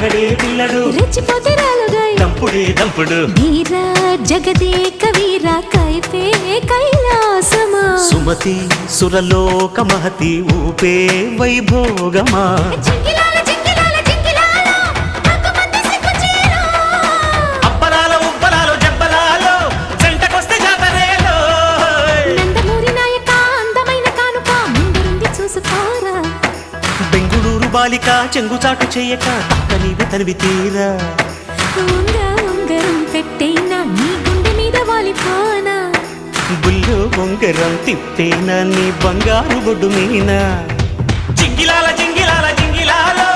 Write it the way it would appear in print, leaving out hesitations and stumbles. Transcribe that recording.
రగడే పిల్లడు రెచ్చిపోతే రాలుగాయ దంపుడే దంపుడు వీరా జగదేక వీరా కైపే కైలాసమా సుమతి సురలోక మహతి ఊపే వైభోగమా జింగిలాల జింగిలాల జింగిలాల అక్కమంది సిక్కుచేలో అబ్బలాలో ఉబ్బలాలో జబ్బలాలో జంటకొస్తే జాతరేలో నందమూరి నాయక అందమైన కానుక ముందుంది చూసుకోరా బెంగుళూరు బాలిక చెంగుచాటు చేయక తక్క నీవు తనివి తీరా ఉంగరం పెట్టేనా నీ గుండె మీద వాలిపోనా బుల్లు ఉంగరం తిప్పేనా నీ బంగారు బొడ్డు మీనా జింగిలాల జింగిలాల జింగిలాలో